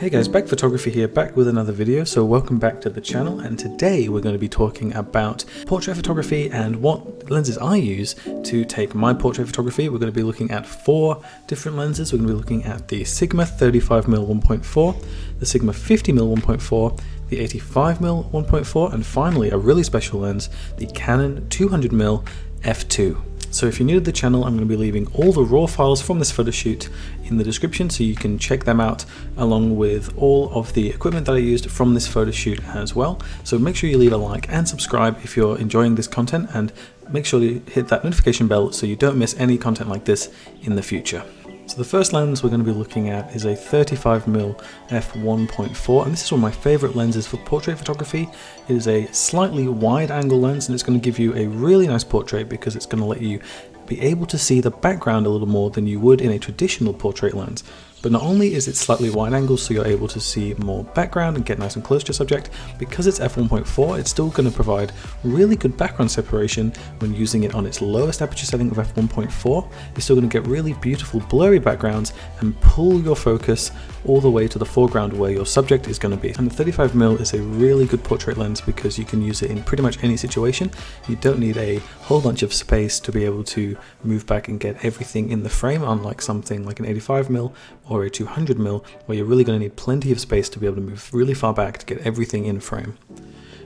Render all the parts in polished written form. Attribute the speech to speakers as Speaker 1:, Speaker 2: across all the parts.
Speaker 1: Hey guys, bachphotography here, back with another video. So welcome back to the channel, and today we're going to be talking about portrait photography and what lenses I use to take my portrait photography. We're going to be looking at 4 different lenses. We're going to be looking at the Sigma 35mm 1.4, the Sigma 50mm 1.4, the 85mm 1.4, and finally a really special lens, the Canon 200mm f2. So if you're new to the channel, I'm going to be leaving all the raw files from this photo shoot in the description so you can check them out along with all of the equipment that I used from this photo shoot as well. So make sure you leave a like and subscribe if you're enjoying this content, and make sure to hit that notification bell so you don't miss any content like this in the future. So the first lens we're going to be looking at is a 35mm f1.4, and this is one of my favorite lenses for portrait photography. It is a slightly wide angle lens, and it's going to give you a really nice portrait because it's going to let you be able to see the background a little more than you would in a traditional portrait lens. But not only is it slightly wide angle so you're able to see more background and get nice and close to your subject, because it's f1.4 it's still going to provide really good background separation when using it on its lowest aperture setting of f1.4. You're still going to get really beautiful blurry backgrounds and pull your focus all the way to the foreground where your subject is going to be. And the 35mm is a really good portrait lens because you can use it in pretty much any situation. You don't need a whole bunch of space to be able to move back and get everything in the frame, unlike something like an 85mm or a 200mm, where you're really going to need plenty of space to be able to move really far back to get everything in frame.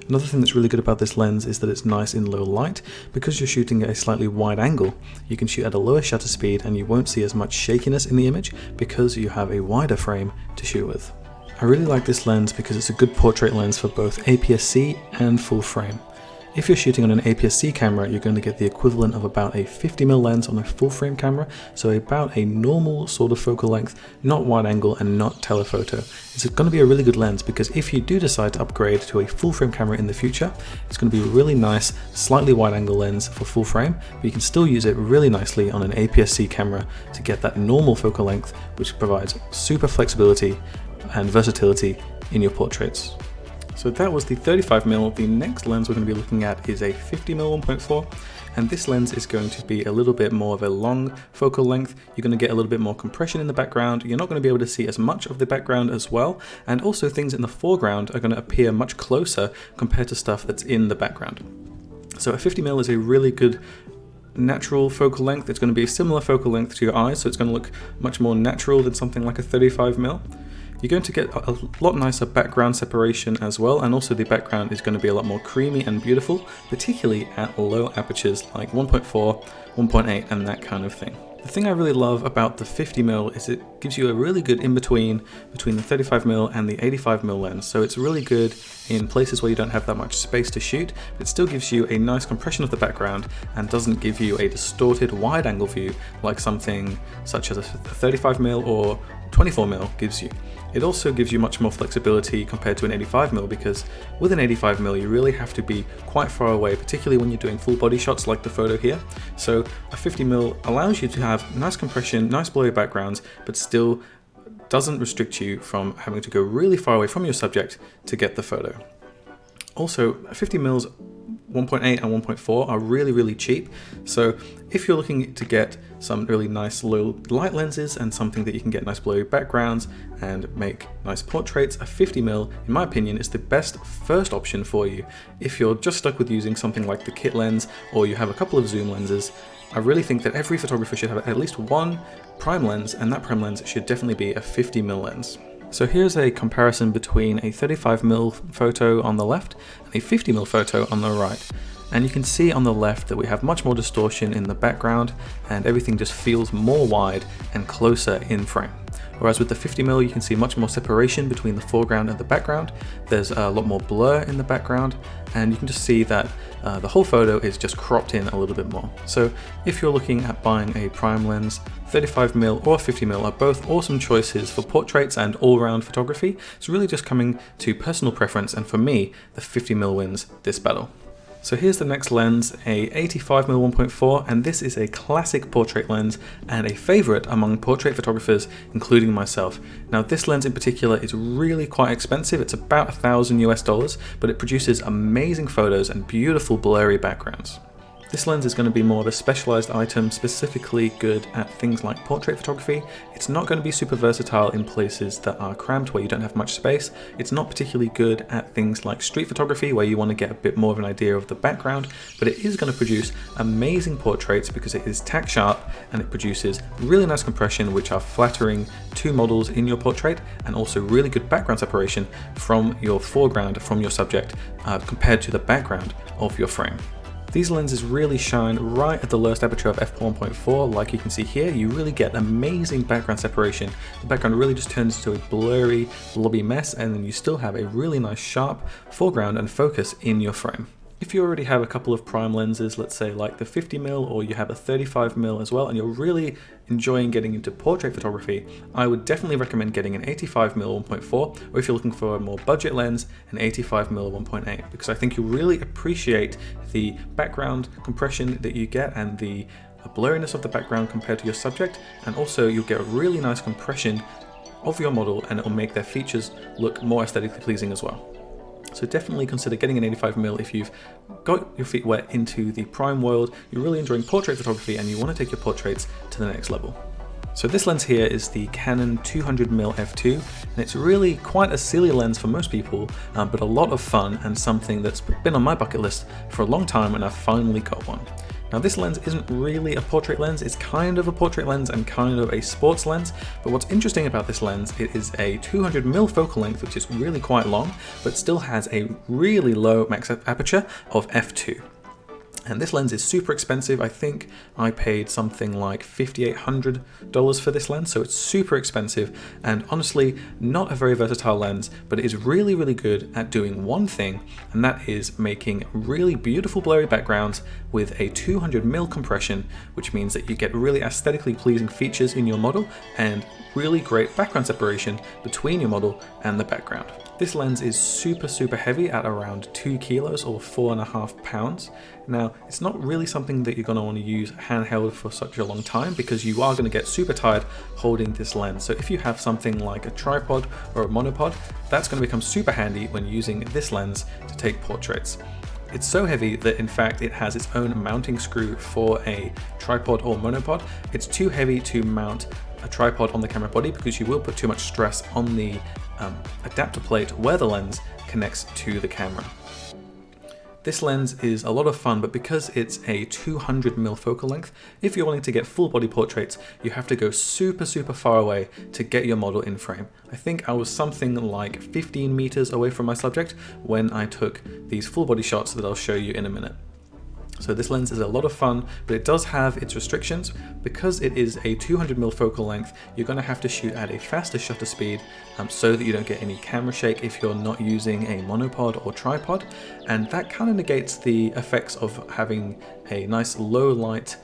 Speaker 1: Another thing that's really good about this lens is that it's nice in low light. Because you're shooting at a slightly wide angle, you can shoot at a lower shutter speed and you won't see as much shakiness in the image because you have a wider frame to shoot with. I really like this lens because it's a good portrait lens for both APS-C and full frame. If you're shooting on an APS-C camera, you're going to get the equivalent of about a 50mm lens on a full frame camera, so about a normal sort of focal length, not wide angle and not telephoto. It's going to be a really good lens because if you do decide to upgrade to a full frame camera in the future, it's going to be a really nice, slightly wide angle lens for full frame, but you can still use it really nicely on an APS-C camera to get that normal focal length, which provides super flexibility and versatility in your portraits. So that was the 35mm. The next lens we're going to be looking at is a 50mm 1.4, and this lens is going to be a little bit more of a long focal length. You're going to get a little bit more compression in the background. You're not going to be able to see as much of the background as well, and also things in the foreground are going to appear much closer compared to stuff that's in the background. So a 50mm is a really good natural focal length. It's going to be a similar focal length to your eyes, so it's going to look much more natural than something like a 35mm. You're going to get a lot nicer background separation as well, and also the background is going to be a lot more creamy and beautiful, particularly at low apertures like 1.4, 1.8 and that kind of thing. The thing I really love about the 50mm is it gives you a really good in-between between the 35mm and the 85mm lens. So it's really good in places where you don't have that much space to shoot, but it still gives you a nice compression of the background and doesn't give you a distorted wide angle view like something such as a 35mm or 24mm gives you. It also gives you much more flexibility compared to an 85mm because with an 85mm you really have to be quite far away, particularly when you're doing full body shots like the photo here. So a 50mm allows you to have nice compression, nice blurry backgrounds, but still doesn't restrict you from having to go really far away from your subject to get the photo. Also, 50mm 1.8 and 1.4 are really cheap, so if you're looking to get some really nice low light lenses and something that you can get nice blurry backgrounds and make nice portraits, a 50mm in my opinion is the best first option for you. If you're just stuck with using something like the kit lens or you have a couple of zoom lenses, I really think that every photographer should have at least one prime lens, and that prime lens should definitely be a 50mm lens. So here's a comparison between a 35mm photo on the left and a 50mm photo on the right. And you can see on the left that we have much more distortion in the background and everything just feels more wide and closer in frame. Whereas with the 50mm you can see much more separation between the foreground and the background. There's a lot more blur in the background, and you can just see that the whole photo is just cropped in a little bit more. So if you're looking at buying a prime lens, 35mm or 50mm are both awesome choices for portraits and all-round photography. It's really just coming to personal preference, and for me the 50mm wins this battle. So here's the next lens, a 85mm 1.4, and this is a classic portrait lens and a favorite among portrait photographers, including myself. Now this lens in particular is really quite expensive. It's about $1,000 US, but it produces amazing photos and beautiful blurry backgrounds. This lens is going to be more of a specialized item, specifically good at things like portrait photography. It's not going to be super versatile in places that are cramped where you don't have much space. It's not particularly good at things like street photography where you want to get a bit more of an idea of the background, but it is going to produce amazing portraits because it is tack sharp and it produces really nice compression which are flattering to models in your portrait, and also really good background separation from your foreground, from your subject, compared to the background of your frame. These lenses really shine right at the lowest aperture of f1.4, like you can see here. You really get amazing background separation. The background really just turns into a blurry, blobby mess, and then you still have a really nice sharp foreground and focus in your frame. If you already have a couple of prime lenses, let's say like the 50mm, or you have a 35mm as well, and you're really enjoying getting into portrait photography, I would definitely recommend getting an 85mm 1.4, or if you're looking for a more budget lens, an 85mm 1.8, because I think you'll really appreciate the background compression that you get and the blurriness of the background compared to your subject, and also you'll get a really nice compression of your model, and it will make their features look more aesthetically pleasing as well. So definitely consider getting an 85mm if you've got your feet wet into the prime world, you're really enjoying portrait photography, and you want to take your portraits to the next level. So this lens here is the Canon 200mm f2, and it's really quite a silly lens for most people, but a lot of fun and something that's been on my bucket list for a long time, and I've finally got one. Now this lens isn't really a portrait lens, it's kind of a portrait lens and kind of a sports lens, but what's interesting about this lens, it is a 200mm focal length, which is really quite long, but still has a really low max aperture of f2. And this lens is super expensive. I think I paid something like $5,800 for this lens, so it's super expensive and honestly not a very versatile lens, but it is really, really good at doing one thing, and that is making really beautiful blurry backgrounds with a 200mm compression, which means that you get really aesthetically pleasing features in your model and really great background separation between your model and the background. This lens is super heavy at around 2 kilos or 4.5 pounds. Now, it's not really something that you're going to want to use handheld for such a long time because you are going to get super tired holding this lens. So if you have something like a tripod or a monopod, that's going to become super handy when using this lens to take portraits. It's so heavy that in fact it has its own mounting screw for a tripod or monopod. It's too heavy to mount a tripod on the camera body because you will put too much stress on the adapter plate where the lens connects to the camera. This lens is a lot of fun, but because it's a 200mm focal length, if you're wanting to get full body portraits, you have to go super far away to get your model in frame. I think I was something like 15 meters away from my subject when I took these full body shots that I'll show you in a minute. So this lens is a lot of fun, but it does have its restrictions. Because it is a 200mm focal length, you're going to have to shoot at a faster shutter speed so that you don't get any camera shake if you're not using a monopod or tripod, and that kind of negates the effects of having a nice low light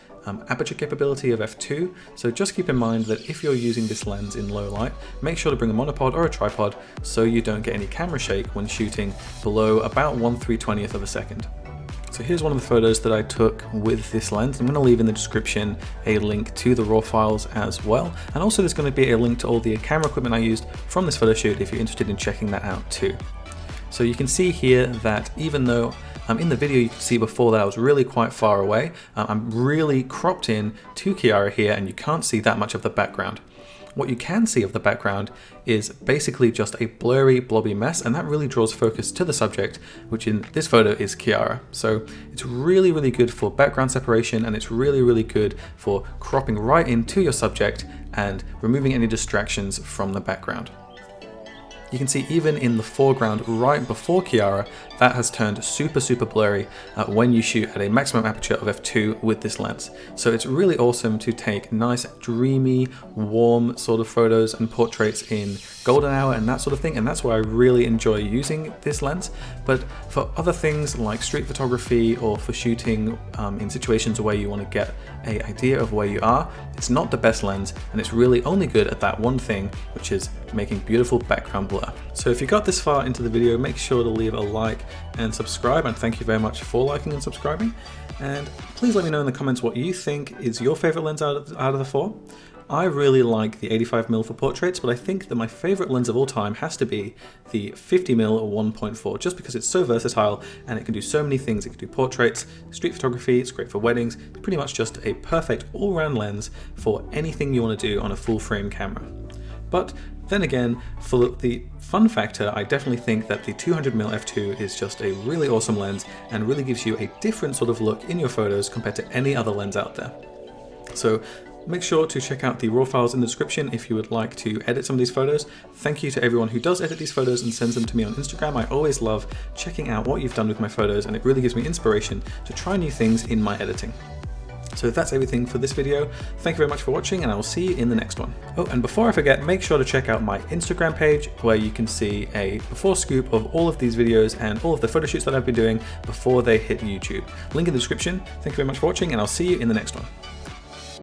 Speaker 1: aperture capability of f2. So just keep in mind that if you're using this lens in low light, make sure to bring a monopod or a tripod so you don't get any camera shake when shooting below about 1/320th of a second. So here's one of the photos that I took with this lens. I'm going to leave in the description a link to the raw files as well. And also there's going to be a link to all the camera equipment I used from this photo shoot if you're interested in checking that out too. So you can see here that even though in the video you could see before that I was really quite far away, I'm really cropped in to Kiara here and you can't see that much of the background. What you can see of the background is basically just a blurry, blobby mess, and that really draws focus to the subject, which in this photo is Kiara. So it's really good for background separation, and it's really good for cropping right into your subject and removing any distractions from the background. You can see even in the foreground right before Kiara, that has turned super blurry when you shoot at a maximum aperture of f2 with this lens. So it's really awesome to take nice, dreamy, warm sort of photos and portraits in golden hour and that sort of thing, and that's why I really enjoy using this lens. But for other things like street photography or for shooting in situations where you want to get an idea of where you are, it's not the best lens, and it's really only good at that one thing, which is making beautiful background blur. So if you got this far into the video, make sure to leave a like and subscribe, and thank you very much for liking and subscribing. And please let me know in the comments what you think is your favorite lens out of the four. I really like the 85mm for portraits, but I think that my favorite lens of all time has to be the 50mm or 1.4, just because it's so versatile and it can do so many things. It can do portraits, street photography, it's great for weddings, pretty much just a perfect all-round lens for anything you want to do on a full frame camera. But then again, for the fun factor, I definitely think that the 200mm f2 is just a really awesome lens and really gives you a different sort of look in your photos compared to any other lens out there. So make sure to check out the raw files in the description if you would like to edit some of these photos. Thank you to everyone who does edit these photos and sends them to me on Instagram. I always love checking out what you've done with my photos, and it really gives me inspiration to try new things in my editing. So that's everything for this video. Thank you very much for watching, and I will see you in the next one. Oh, and before I forget, make sure to check out my Instagram page where you can see a before scoop of all of these videos and all of the photo shoots that I've been doing before they hit YouTube. Link in the description. Thank you very much for watching, and I'll see you in the next one.